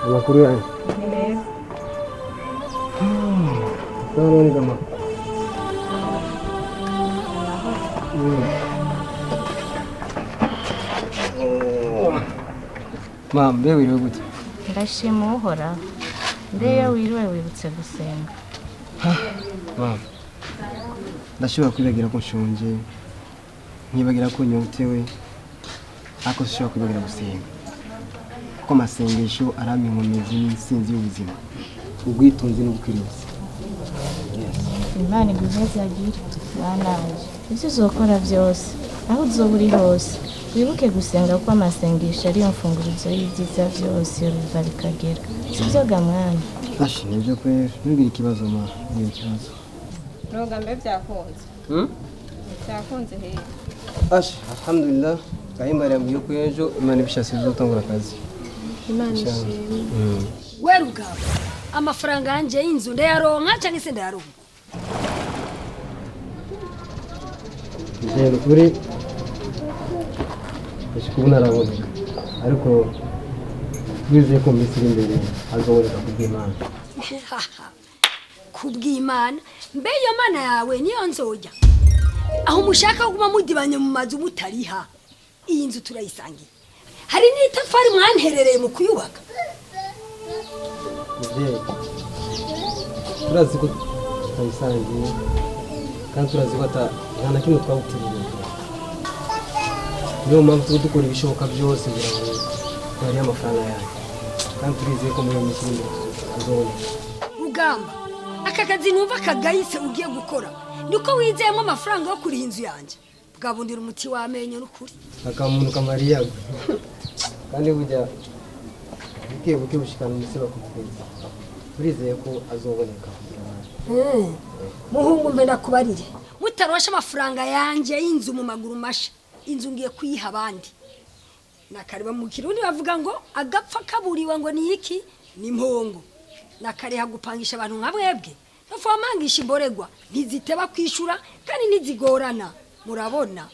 Amakuru yanyu ni meza. none gama Mam, bewe wiriwe gute? Ndashima uhora. Ndeyo wiriwe wibutse gusenga. Mam, ndashobora kwibagira ko nshonje, nkibagira ko nyotewe, ariko sinshobora kwibagira gusenga. Kuko amasengesho arampa inkomezi n'intsinzi y'ubuzima, ubwitonzi n'ubukristo. Imana iguheze agira bananje. Ibyo uzokora byose, aho uzoba uri hose, wibuke gusenga kuko amasengesho ariyo mfunguruzo y'ibyiza byose biva bikagera. Sibyo ga mwana? Ashi, nibyo kwera, ntugire ikibazo ma, ngiye ikibazo. Noga mbe byakunze. Byakunze he? Ashi, alhamdulillah, kahimbara mu yuko ejo Imana ibishase bizotangura akazi. Imana ishimwe. We Rugabo, amafaranga yanje y'inzu ndayaronka cyangwa se ndayaronka? Jero kuri kubona araboneka, ariko twizeye ko mbese iri imbere azoboneka kubw'Imana. Kubw'Imana? Mbe iyo mana yawe niyo nzojya? Aho mushaka kuguma mudibanye mu mazu mutariha, iyi nzu turayisangiye. Hari n'itafari mwanherereye mu kuyubaka? Turazi ko tutayisangiye, kandi turazi ko nta na kimwe twawutiriye. Niyo mpamvu tuba dukora ibishoboka byose kugira ngo tubarihe amafaranga yawe, kandi turizeye ko muri iyo minsi iri imbere azoboneka. Rugamba, aka kazi numva kagayitse ugiye gukora, niko wizeyemo amafaranga yo kuriha inzu yanjye? Bwabundira umuti w'amenyo n'ukuri. Akamuntu kamariyago, kandi burya buke bushikana umusiba ku kwezi. Turizeye ko azoboneka. Muhungu mbe ndakubarire, mutarosha amafaranga yanjye y'inzu mu maguru masha, inzu ngiye kuyiha abandi. Nakariba mu Kirundi bavuga ngo agapfa kaburiwe ngo ni iki? Ni mpongo. Nakariha gupangisha abantu nka mwebwe, nofo amangisha imboregwa ntiziteba kwishura kandi ntizigorana. Murabona?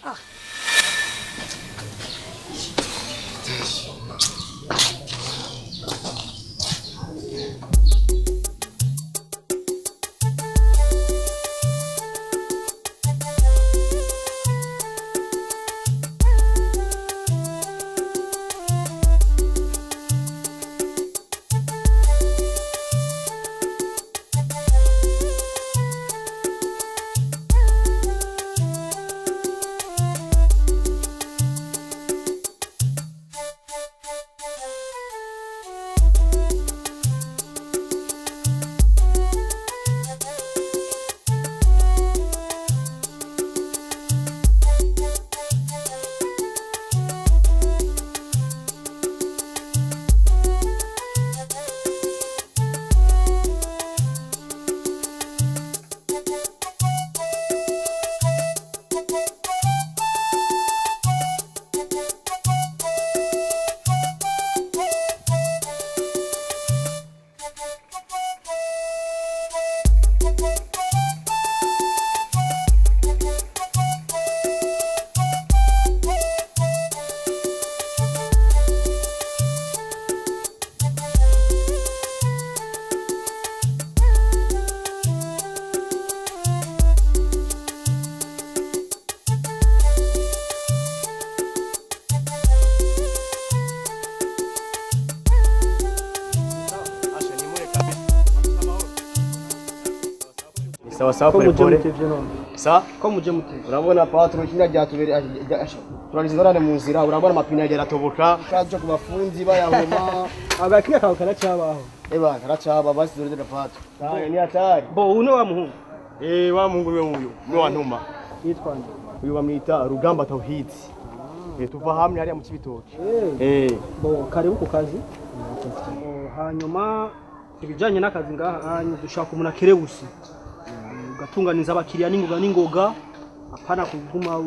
sawa sawa pole pole. Sawa? Ko muje mutevye. Urabona patron kinga ryatubere turalizorane mu nzira urabona amapine yagera toboka kaje ku bafunzi bayahoma Agakiya kawe karacabaho. eba karacaba basi dorera patron. Sawa ni hatari. Bo uno wa muhungu. Wa mungu we uyu ni wantuma. Yitwa nde? Uyu bamwita Rugamba Tauhidi. Tuva hamwe hariya mu kibitoki. Bo karibu ku kazi. Hanyuma ibijanye n'akazi ngaha dushaka umuntu akerebusi. Ugatunganiza abakiriya n'ingoga apana kuguma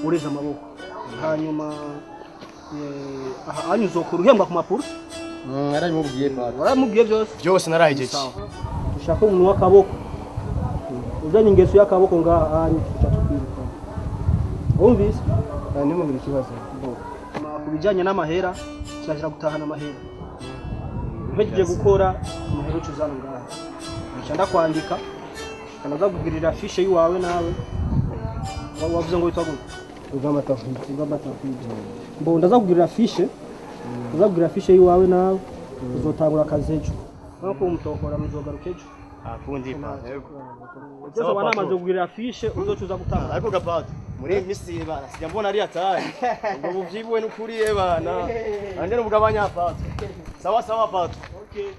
ureza amaboko. Hanyuma aha uzokora uhembwa ku mapuro. Naramubwiye patron. Waramubwiye byose narahijeje. Dushaka umuntu w'akaboko. Uzanye ingeso y'akaboko ngaha tutatwiruka. Umvise? Nimubwira ikibazo. Kubijanye n'amahera cyashira gutahana amahera. Ntegereje gukora amahera cyuzana ngaha. Nshanda kwandika kanaza kugirira fiche yiwawe nawe. Wavuze ngo witwa gute? Rugamba Tauhidi. Mbo ndaza kugirira fiche. Ndaza kugirira fiche yiwawe nawe. Uzotangura akazi ejo. Nko mutokora muzogaruka ejo. Akundi pa. Sasa wanamaze kugirira fiche uzocuza gutanga. Ariko gapato muri misi bana sijya mbona ari atari. Ngo buvyibuwe n'ukuri bana. Ande n'umugabanya pato. Sawa sawa pato. Okay.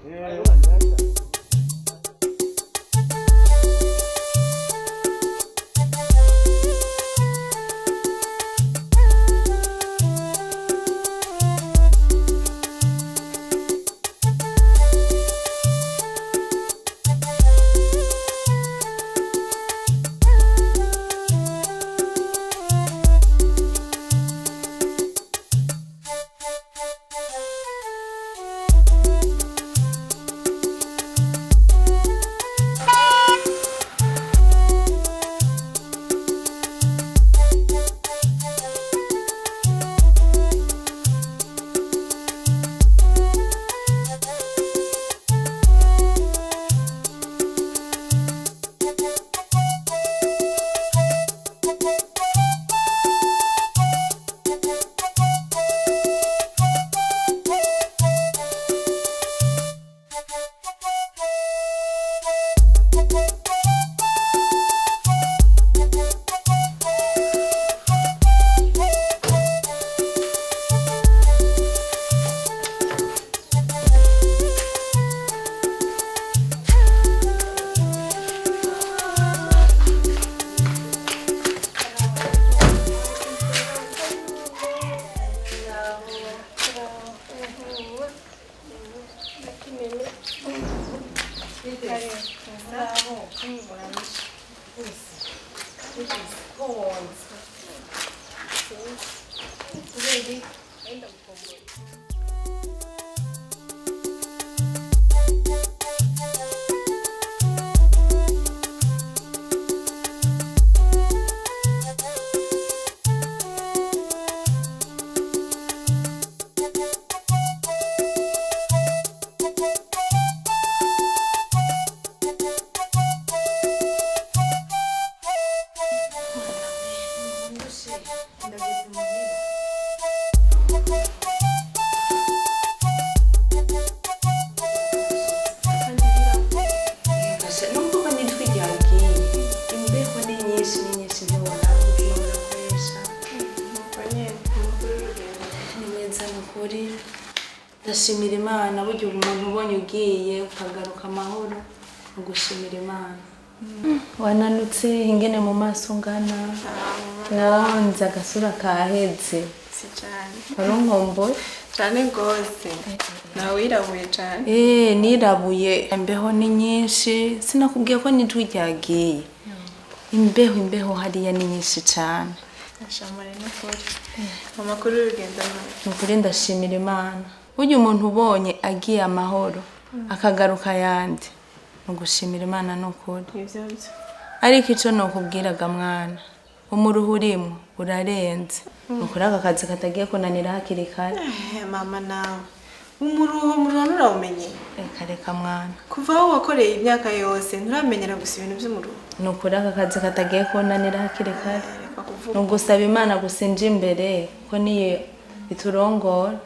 Ndashimira Imana buryo umuntu ubonye ugiye ukagaruka amahoro ugushimira Imana. Wananutse ingene mu maso ngana wonze agasura kaheze si cyane arunkombo cyane gose nawe wirabuye cyane nirabuye imbeho ni nyinshi sinakubwiye ko nijwi ryagiye imbeho hariya ni nyinshi cyane ashamare n'ukuri amakuru y'urugendo n'ukuri ndashimira Imana buryo umuntu ubonye agiye amahoro akagaruka yandi mugushimira Imana n'ukuri ivyo ariko ico nokubwiraga mwana umuruhu urimo urarenze nukuri aka kazi katagiye kunanira hakiri kare mama nawe umuruho urawumenye reka mwana kuva aho wakoreye imyaka yose nturamenyera gusa ibintu by'umuruho nukuri aka kazi katagiye kunanira hakiri kare nugusaba Imana gusinja imbere ko niye iturongora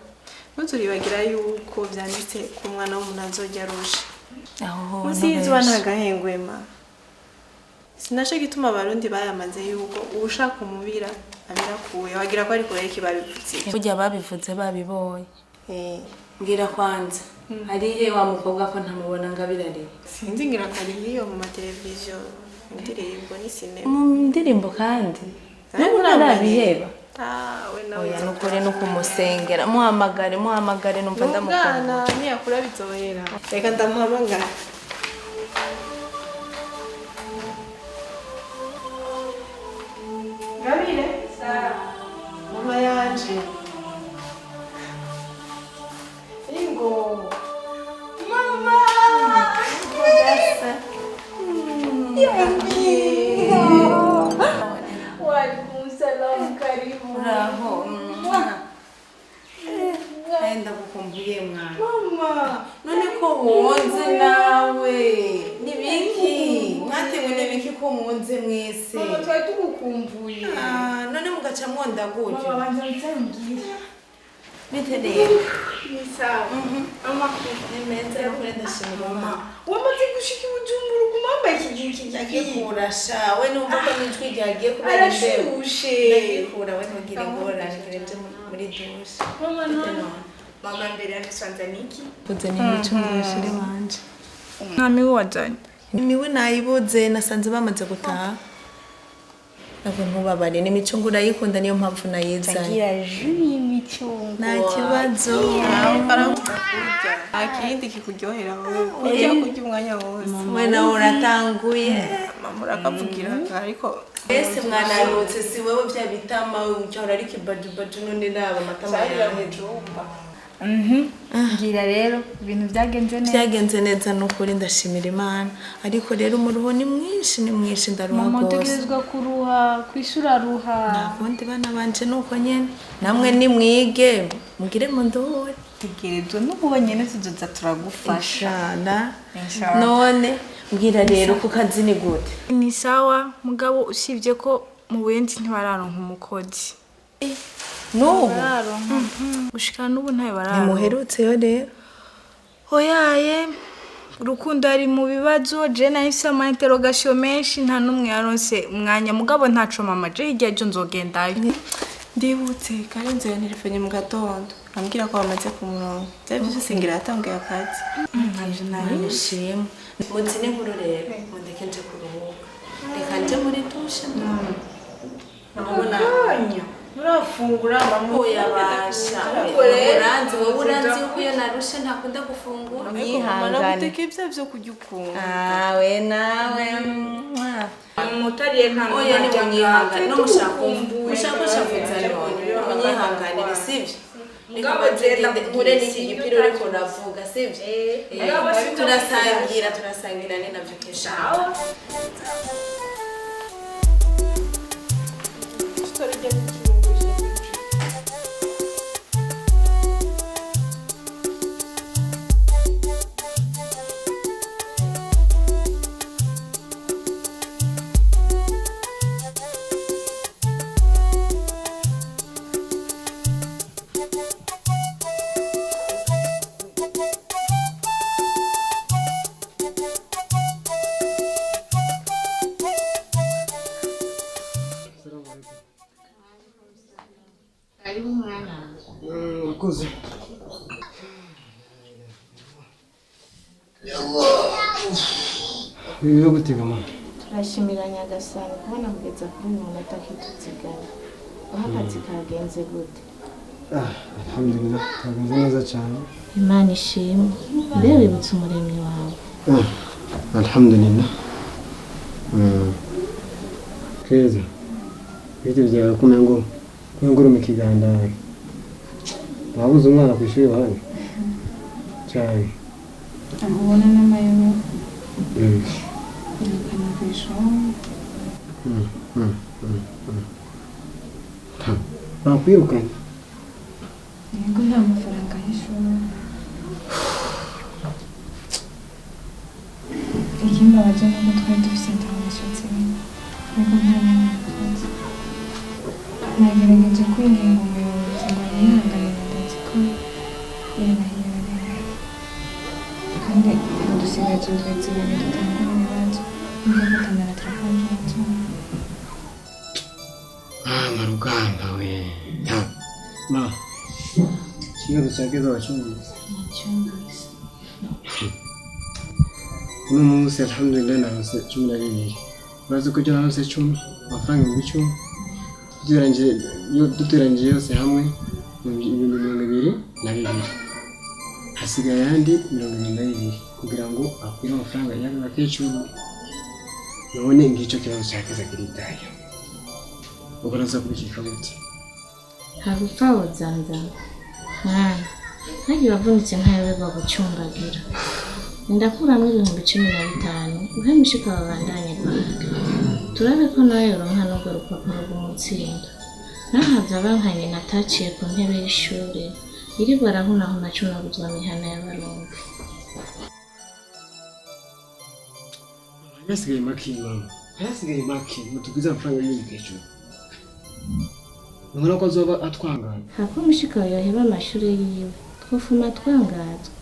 ntuturibagira yuko byanditse ku mwana w'umuntu azojya arusha aho uzizwa ntagahengwema Sinaje gituma abarundi bayamaze yuko ushaka umubira abirakuye wagira ko ari kure kibabivuze. Burya babivuze babibonye. Mbwira kwanza. Harihe wa mukobwa ko ntamubona ngabirari. Sinzi ngira kari hiyo mu mateleviziyo, indirimbo ni sinema. Mu ndirimbo kandi. Nabiheba. We nawe oya nukuri no kumusengera muhamagare numva ndamukunda. Mwana niyakura bizohera. Reka ndamuhamagara. Gabire, mama yanje. Ingo. Mama. Waalaikumsalam, karibu. Bravo. Aenda kukumbuye mwana. Mama. None ko wonze nawe. Nibiki? Mwatewe nibiki ko mwonze mwese? Mama twari tugukumbuye. None mugaca mwonda gutyo. Mama banza nzambwira. Bite rero? Ni sawa. Mama Nimeza kure ndashimira mama. wamaze gushika Bujumbura kumamba iki Kurasha we numva ko nijwi ryagiye kubera imbeho. arashushe. Ndagikura we ntugire ingorane kurenze muri dushe. Mama no. Mama mbere yasanze niki? Kuzana imicungusho iri wanje. Mwami wajanye. Imiwe nayibuze nasanze bamaze gutaha. Nako ntubabare n'imicungura yikunda niyo mpamvu nayizanye. Tagira juri imicungo. Nta kibazo. Kurya. Akindi kikuryohera wowe. Kurya kurya umwanya wose. We nawe uratanguye. Mama urakavugira ariko Ese mwana nutse si wewe vya bitama ucyora ari kibajubaju none naba amatama yawe. Ngira rero ibintu byagenze neza. Byagenze neza nukuri ndashimira Imana. Ariko rero umuruho ni mwinshi ndaruha Mama gose. utegerezwa kuruha kwishura ruha. Nabundi bana banje nuko nyene. Namwe ni mwige mugire mu ndohore. Tegerezwa n'ubu nyene tuzoza turagufasha. Inshallah. None mbwira rero ku kazi ni gute? Ni sawa mugabo usibye ko mu Burundi ntibararonka umukozi. Nubu Gushika n'ubu ntayo bararonka. muherutse yo rero. Oyaye urukundo ari mu bibazo je nahise ama interrogation menshi nta numwe yaronse umwanya mugabo ntaco mama je hirya jo nzogendayo. ndibutse karenze ya telefone mu gatondo. Ambwira ko bamaze kumurongo. Byari byose ngira yatangiye akazi. Nanje narishimye. Munsi ni nkuru rero mundeke nje kuruhuka. Reka nje muri dushe. Ndabona Murafungura mama. oya basha. Uranzi wowe uranzi ko iyo narushe ntakunda gufungura. Mama uteke byo kurya ukunda. We nawe. Mutariye nta Oya ni munyihangane no mushaka shafuza none. Munyihanganire sivyo. Ngabo jenda nkure n'iki gipiro ariko navuga sivyo. Turasangira ni navyo kesha. Urakoze. Bibe gutega mama. Turashimira Nyagasani kubona kugeza kuri uyu munota kituzigana. Aho akazi kagenze gute? Alhamdulillah, kagenze neza cyane. Imana ishimwe. Mbere wibutse umuremyi wawe. Alhamdulillah. Keza. Bite byawe kumengo mu kigandara. Babuze umwana ku ishuri wawe. Cyane. Aho ubona n'amayobo. Kana kwishoma. Bakwirukanye. Yego nta mafaranga y'ishuri. Ikimbabaje nuko twari dufise intervention zimwe. Ariko nta n'umukozi. Nagerageje kwinginga umuyobozi ngo yihanganire ndazi ko yanahirana. Kandi udusigaje utwetse ibintu dutanga ibibazo. Nibyo gutangira telefone. muganga we ma ikibazo cyageze abacunguzi uno munsi alhamdulillah narose 12 urazi ko jya narose 10 amafaranga 10 duteranyije yose hamwe 22 hasigaye yandi 22 kugira ngo akwire amafaranga yaga kecuru none ngico kibazo cyakeza kiritaye ubaraza kubikika gute Harufa wazanza ntagiye wavunitse nkawe bagucumbagira ndakuramwe 15,000 uhemushika babandanye banka turabe ko nawe uronka n'ubwo rupapuro rw'umutsinda nahaza bankanye nataciye ku ntebe y'ishuri iri barahuna aho nacuna guzwa mihana y'abarongo hasigaye maki mama hasigaye maki mutugize amafaranga y'ibikecuru Nubona ko azoba atwangana. Hako mushika yoheba amashuri yiwe. Twofuma twangazwa.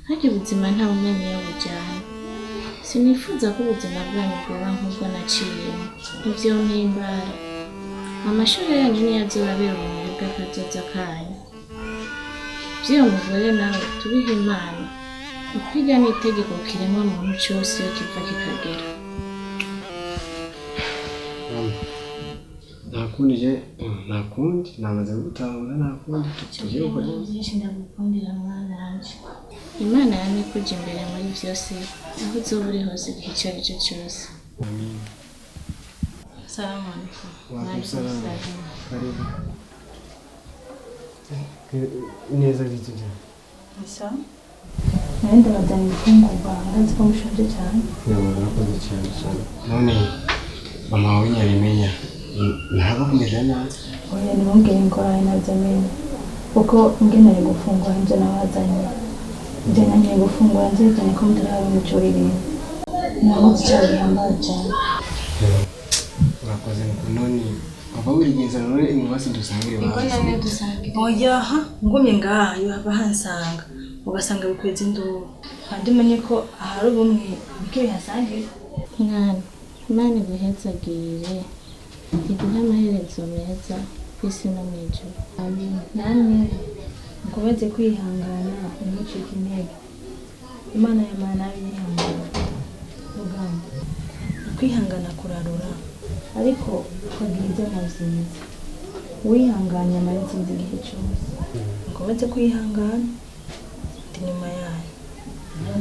Haki ubuzima nta bumenyi yo bujyana. Sinifuza ko ubuzima bwanyu bwoba nk'ubwo naciyemo. Ivyo mpimbara. Amashuri yanyu niyo azobabera ubumenyi bw'akazoza kanyu. Vyo mugore nawe tubihe Imana. Ukwiga ni itegeko kiremwa muntu cyose iyo kiva kikagera. Nakundi namaze gutahura nakundi tugiye gukora byinshi ndagukundira mwana wanje Imana yame kujya imbere muri byose aho uzoba uri hose igihe icyo ari cyo cyose amin salamu alaykum wa alaykum salam karibu neza bituje isa nenda badani kumva ndazi ko mushonje cyane nakoze cyane none mama wawe nyabimenya ntabwo kumeze nabi oya nimubwire ngo nabyo kuko ngeneye gufungura nje nabazanye nje nanye gufungura nje cyane ko mutarabe mucurire naho cyari hambaye cyane urakoze none aba wirigeza none imwasi dusangire ngo nane dusangire oya ha ngumye ngaha yo haba hansanga ugasanga bikweze induru kandi menye ko ahari ubumwe bike bihasangira mwana Imana iguhezagire iguhe amaherezo meza ku isi no mu ijuru amen namwe mukomeze kwihangana ntimucike intege Imana y'Imana yihangana ugamba kwihangana kurarura ariko ukagira ibyo navyiza wihanganye amaritse igihe cyose mukomeze kwihangana ndi nyuma yayo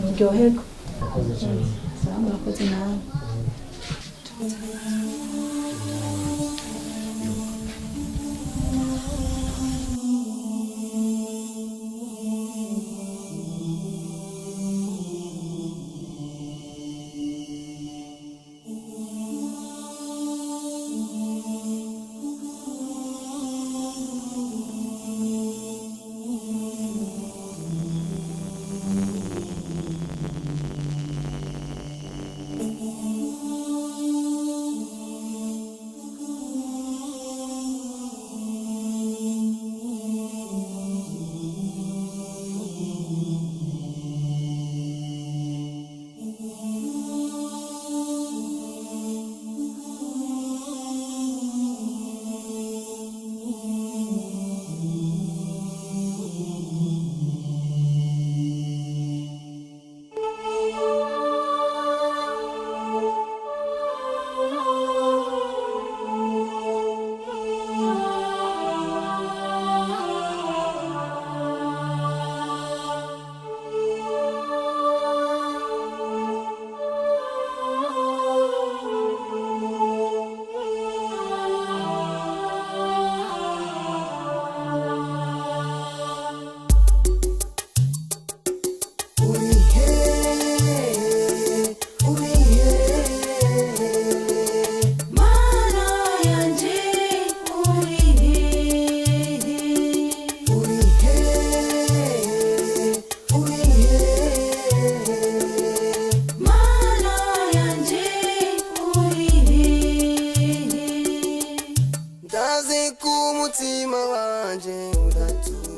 muryoherwa urakoze cyane salamu urakoze nawe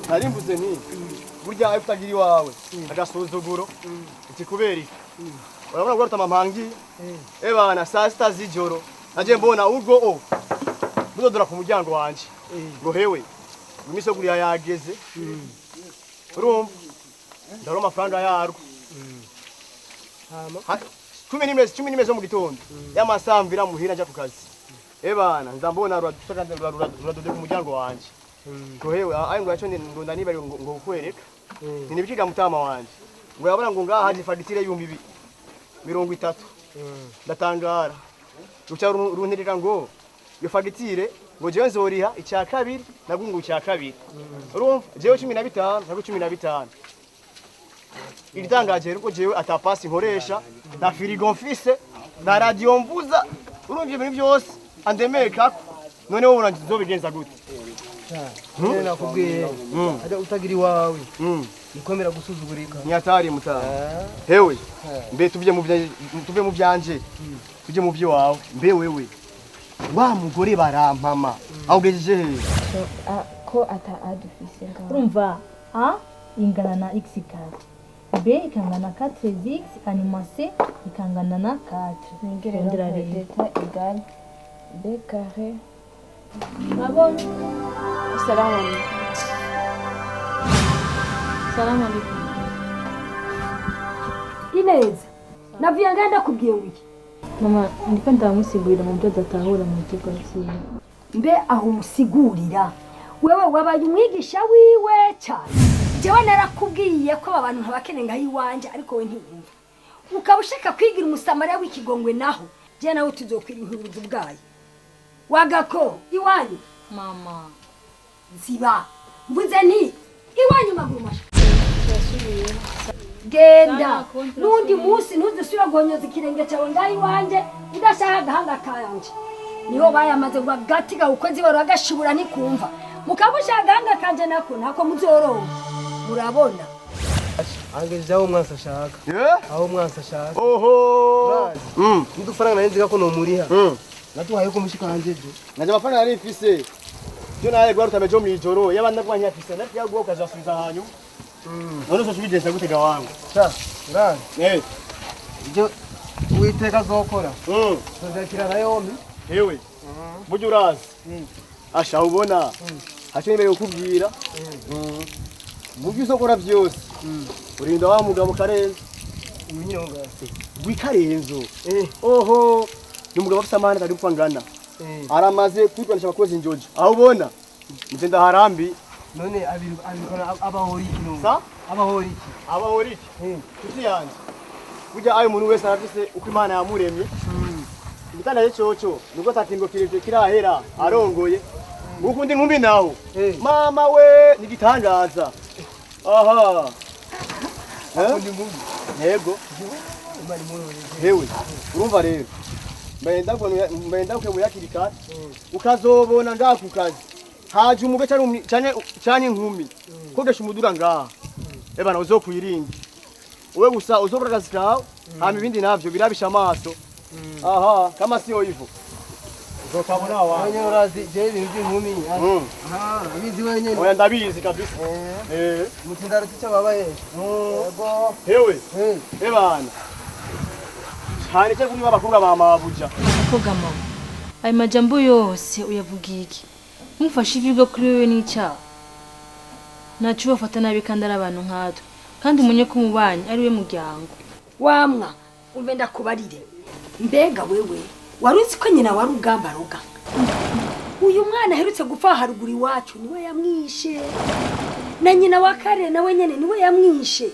Narimbuze nti burya ayo utagira iwawe agasuzuguro iki kubera iki urabona ko rutama mpangi bana saa sita z'ijoro naje mbona urwo muzodora ku muryango wanje ngo hewe imisogurira yageze urumva ndaro amafaranga yarwo cumi n'imwe zo mu gitondo y'amasamvira muhira nja ku kazi ebana nzambona ruradode ku muryango wanje ngo hewe ayi ngo yaco ndunda nibari ngo kwereka ninibikiga mutama wanje ngo yabona ngo ngaha haje fagitire y'ibihumbi 30 ndatangara ruca runterera ngo iyo fagitire ngo jewe nzoriha icya kabiri nagungu icya kabiri urumva jewe 15 nago 15 iritangaje ruko jewe atapasi nkoresha na firigo mfise na radio mvuza urumva ibintu byose andemeka none wowe nzobigenza gute nakubwiye ajya utagira iwawe nikomera gusuzugurika nyatari mutara hewe mbe tuve mu byanje tuje mu byo wawe mbe wewe wa mugore barampama awugejeje he ko ata adufise ngaho urumva a ingana na x kare b ikangana 4x hanyuma c ikangana na 4 ngerera leta egal b carré Bravo. Salamu alaikum. Salamu alaikum. Ineza NAVYO nganda kubwiye wiki Mama, ndiko ndamusigurira mu byo datahura mu kigo cyiwe. mbe aho umusigurira wewe wabaye umwigisha wiwe cyane jewe narakubwiye ko abantu ntabakenenga yiwanje ariko we ntiyumva ukaba ushaka kwigira umusamariya w'ikigongwe naho je nawe tuzokwira inkuruzo bwayo wagako iwanyu Mama. ziba mvuze nti iwanyu maguru masha genda nundi munsi ntuzisubira guhonyoza ikirenge cyawe ngaho iwanje udashaka agahanga kanje niho bayamaze ngo agatiga ukozi baragashibura nikumva mukabushaka agahanga kanje nako ntako muzoroha murabona angeje aho mwansa ashaka aho mwansa ashaka oho ndufaranga narinzi ko no muriha natuhaye ko mushika hanjeje naje amafaranga yari mfise byo naye gwa rutamejo mu ijoro yabanda kwanya mfise na byago ukazasubiza hanyu none so subigeza gutega wangu urazi ibyo witeka azokora tuzakira na yombi hewe buryo urazi asha ubona hakeneye ukubwira mubyo uzokora byose urinda wa mugabo Karenzo iminyongase gwikarenzo oho numugabo afite amahane kari gupfa ngana aramaze kwitwanisha abakozi injojo aho ubona nje ndaharambi none abikora abahori kino sa abahori iki kuki yanje burya ayo muntu wese arafise uko Imana yamuremye Mitana yechocho nuko tatimbo kireje kirahera arongoye ukundi nkumbi nawo mama we nigitangaza aha ukundi nkumbi yego imani murore hewe urumva rero mbenda ko muyakirika ukazobona ngakukazi haje umuge cyane inkumi kogesha umudura ngaha ebana uzokwirinda uwe gusa uzokora kazi kawe hama ibindi navyo birabisha amaso aha kama sio hivyo uzokabona wa wenyewe urazi je ibintu by'inkumi aha abizi wenyewe oya ndabizi kabisa mutindaro ticha baba yego hewe ebana cyane cyo kuri babakobwa ba mabuja Akoga mama. Ayo majambo yose uyavuga iki? Mufashe ivyugo kuri wewe n'icyaha. Nacu bafata nabi kandi ari abantu nkatwe. Kandi umunye ko mubanyi ari we muryango. wamwa umbe ndakubarire mbega wewe waruzi ko nyina wa rugamba ruga uyu mwana aherutse gupfa haruguru iwacu niwe yamwishe na nyina wa kare nawe nyene niwe yamwishe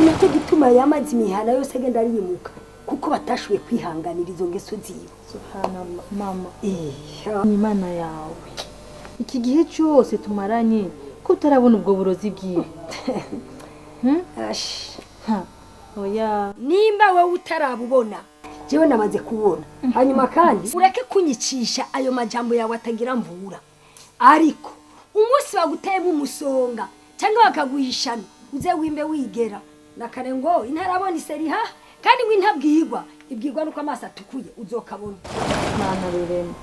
niko gituma yamazi imihana yose agenda arimuka kuko batashuye kwihanganira izo ngeso ziwe Subhanallah mama. Ni Imana yawe. Iki gihe cyose tumaranye ko utarabona ubwo burozi bwiwe. ash Oya. nimba wewe utarabubona jewe namaze kubona hanyuma kandi ureke kunyicisha ayo majambo yawe atagira mvura ariko umunsi baguteyemo umusonga cyangwa bakaguhishana uze wimbe wigera nakare ngo intarabona iseriha kandi ngo intabwirwa ibwirwa nuko amaso atukuye uzokabona Mana rurema.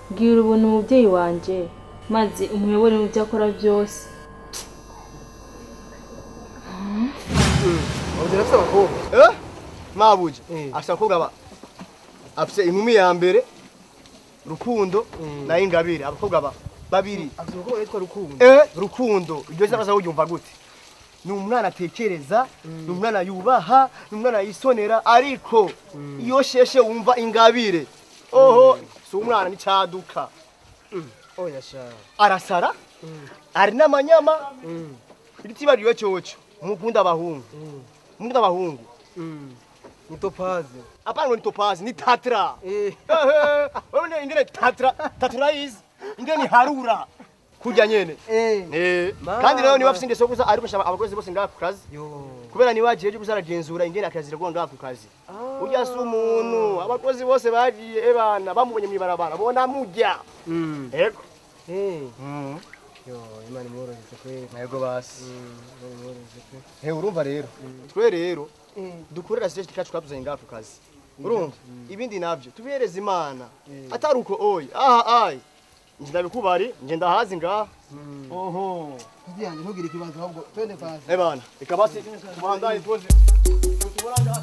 Bwira ubuntu umubyeyi wanje maze umuyobore mu byo akora byose. uretse abakobwa mabuja afite abakobwa afite inkumi ya mbere Rukundo na Ingabire abakobwa babiri afite umukobwa witwa Rukundo Rukundo iryo zina baza uryumva gute ni umwana atekereza ni umwana yubaha ni umwana yisonera ariko iyo sheshe wumva Ingabire oho si umwana ni caduka oya sha arasara ari n'amanyama iriti bariyo cyoco mukunda abahungu Mutopaze apana ni topazi ni tatra wewe ingene tatra is ingene ni harura kujya nyene kandi rero ni bafite ingeso gusa ariko shaba abakozi bose ngaha ku kazi kubera ni wagiye gusa aragenzura ingene akazi ragwa ngaha ku kazi ujya si umuntu abakozi bose bagiye ebana bamubonye mwibarabara bona mujya yego yo imana imworoheze kwe yego basi urumva rero twe rero dukorera stage kacu twatuzanye ngaha ku kazi urumva ibindi navyo tubihereza imana atari uko oyi ai nje ndabikubari nje ndahazi ngaha oho kujyanye ntugire ikibazo ahubwo twende kazi ebana ikabasi tubandaye tuzi tuburanga